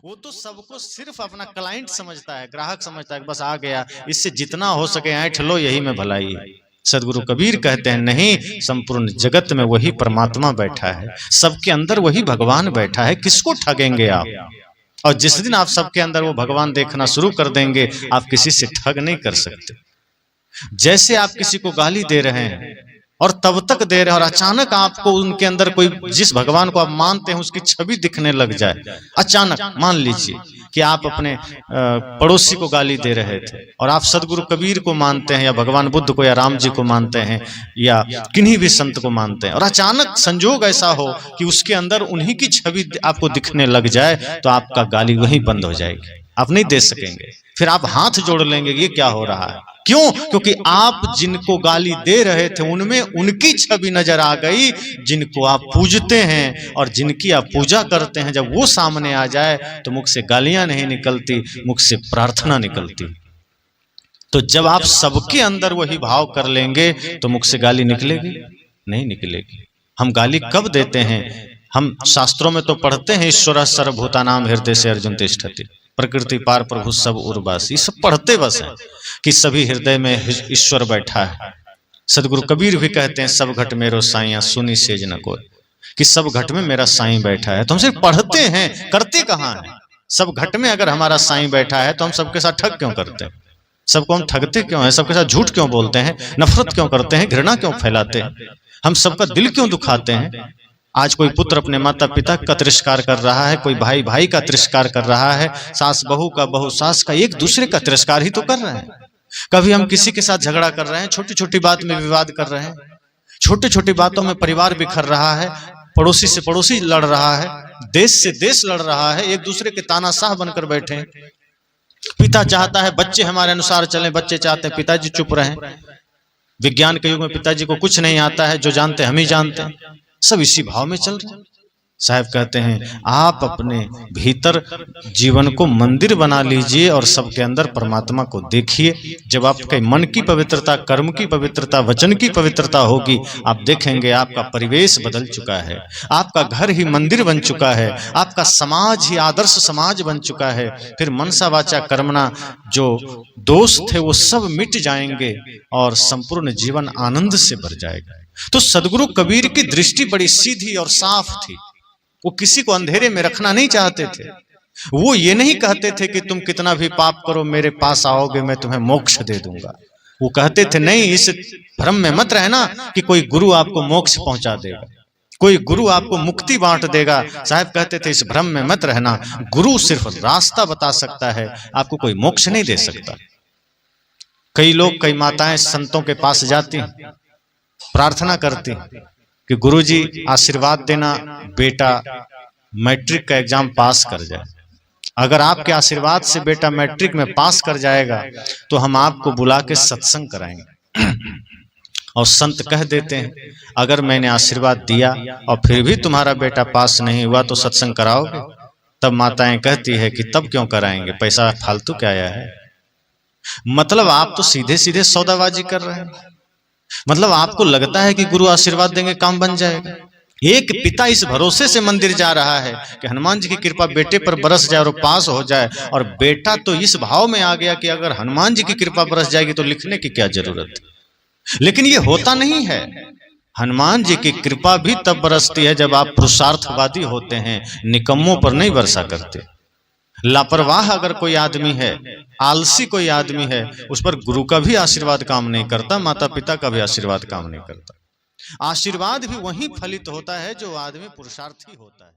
वो तो सबको सिर्फ अपना क्लाइंट समझता है, ग्राहक समझता है, बस आ गया, इससे जितना हो सके ऐंठ लो, यही में भलाई है। सदगुरु कबीर कहते हैं नहीं, संपूर्ण जगत में वही परमात्मा बैठा है, सबके अंदर वही भगवान बैठा है, किसको ठगेंगे आप? और जिस दिन आप सबके अंदर वो भगवान देखना शुरू कर देंगे, आप किसी से ठग नहीं कर सकते। जैसे आप किसी को गाली दे रहे हैं और तब तक दे रहे हैं, और अचानक आपको उनके अंदर कोई, जिस भगवान को आप मानते हैं उसकी छवि दिखने लग जाए, अचानक मान लीजिए कि आप अपने पड़ोसी को गाली दे रहे थे और आप सदगुरु कबीर को मानते हैं या भगवान बुद्ध को या राम जी को मानते हैं या किन्हीं भी संत को मानते हैं, और अचानक संजोग ऐसा हो कि उसके अंदर उन्हीं की छवि आपको दिखने लग जाए, तो आपका गाली वहीं बंद हो जाएगी, आप नहीं दे सकेंगे। फिर आप हाथ जोड़ लेंगे, ये क्या हो रहा है? क्यों? क्योंकि आप जिनको गाली दे रहे थे उनमें उनकी छवि नजर आ गई, जिनको आप पूजते हैं और जिनकी आप पूजा करते हैं, जब वो सामने आ जाए तो मुख से गालियां नहीं निकलती, मुख से प्रार्थना निकलती। तो जब आप सबके अंदर वही भाव कर लेंगे तो मुख से गाली निकलेगी? नहीं निकलेगी। हम गाली कब देते हैं? हम शास्त्रों में तो पढ़ते हैं, ईश्वर सर्वभूतानां हृदय से अर्जुन तिष्ठति, प्रकृति पार प्रभु सब उर्वासी, सब पढ़ते बस हैं कि सभी हृदय में ईश्वर बैठा है। सदगुरु कबीर भी कहते हैं सब घट मेरो साईं सुनी सेज न कोई, कि सब घट में मेरा साईं बैठा है। तो हम सिर्फ पढ़ते हैं, करते कहाँ हैं? सब घट में अगर हमारा साईं बैठा है तो हम सबके साथ ठग क्यों करते हैं? सबको हम ठगते क्यों हैं? सबके साथ झूठ क्यों बोलते हैं? नफरत क्यों करते हैं? घृणा क्यों फैलाते हैं? हम सबका दिल क्यों दुखाते हैं? आज कोई पुत्र अपने माता पिता का तिरस्कार कर रहा है, कोई भाई भाई का तिरस्कार कर रहा है, सास बहू का, बहू सास का, एक दूसरे का तिरस्कार ही तो कर रहे हैं। कभी हम किसी के साथ झगड़ा कर रहे हैं, छोटी छोटी बात में विवाद कर रहे हैं, छोटी छोटी बातों में परिवार बिखर रहा है, पड़ोसी से पड़ोसी लड़ रहा है, देश से देश लड़ रहा है, एक दूसरे के तानाशाह बनकर बैठे हैं। पिता चाहता है बच्चे हमारे अनुसार चलें, बच्चे चाहते हैं पिताजी चुप रहें। विज्ञान के युग में पिताजी को कुछ नहीं आता है, जो जानते हम ही जानते हैं। सब इसी भाव में चल रहे हैं। साहब कहते हैं आप अपने भीतर जीवन को मंदिर बना लीजिए और सबके अंदर परमात्मा को देखिए। जब आपके मन की पवित्रता, कर्म की पवित्रता, वचन की पवित्रता होगी, आप देखेंगे आपका परिवेश बदल चुका है, आपका घर ही मंदिर बन चुका है, आपका समाज ही आदर्श समाज बन चुका है। फिर मनसा वाचा कर्मणा जो दोष थे वो सब मिट जाएंगे और संपूर्ण जीवन आनंद से भर जाएगा। तो सदगुरु कबीर की दृष्टि बड़ी सीधी और साफ थी। वो किसी को अंधेरे में रखना नहीं चाहते थे। वो ये नहीं कहते थे कि तुम कितना भी पाप करो मेरे पास आओगे मैं तुम्हें मोक्ष दे दूंगा। वो कहते थे नहीं, इस भ्रम में मत रहना कि कोई गुरु आपको मोक्ष पहुंचा देगा, कोई गुरु आपको मुक्ति बांट देगा। साहब कहते थे इस भ्रम में मत रहना, गुरु सिर्फ रास्ता बता सकता है, आपको कोई मोक्ष नहीं दे सकता। कई लोग, कई माताएं संतों के पास जाती, प्रार्थना करती कि गुरुजी आशीर्वाद देना बेटा मैट्रिक का एग्जाम पास कर जाए। अगर आपके आशीर्वाद से बेटा मैट्रिक में पास कर जाएगा तो हम आपको बुला के सत्संग कराएंगे। और संत कह देते हैं अगर मैंने आशीर्वाद दिया और फिर भी तुम्हारा बेटा पास नहीं हुआ तो सत्संग कराओगे? तब माताएं कहती है कि तब क्यों कराएंगे, पैसा फालतू क्या आया है। मतलब आप तो सीधे सीधे सौदाबाजी कर रहे हैं। मतलब आपको लगता है कि गुरु आशीर्वाद देंगे काम बन जाएगा। एक पिता इस भरोसे से मंदिर जा रहा है कि हनुमान जी की कृपा बेटे पर बरस जाए और पास हो जाए, और बेटा तो इस भाव में आ गया कि अगर हनुमान जी की कृपा बरस जाएगी तो लिखने की क्या जरूरत है। लेकिन ये होता नहीं है। हनुमान जी की कृपा भी तब बरसती है जब आप पुरुषार्थवादी होते हैं, निकम्मों पर नहीं बरसा करते। लापरवाह अगर कोई आदमी है, आलसी कोई आदमी है, उस पर गुरु का भी आशीर्वाद काम नहीं करता, माता पिता का भी आशीर्वाद काम नहीं करता। आशीर्वाद भी वहीं फलित होता है जो आदमी पुरुषार्थी होता है।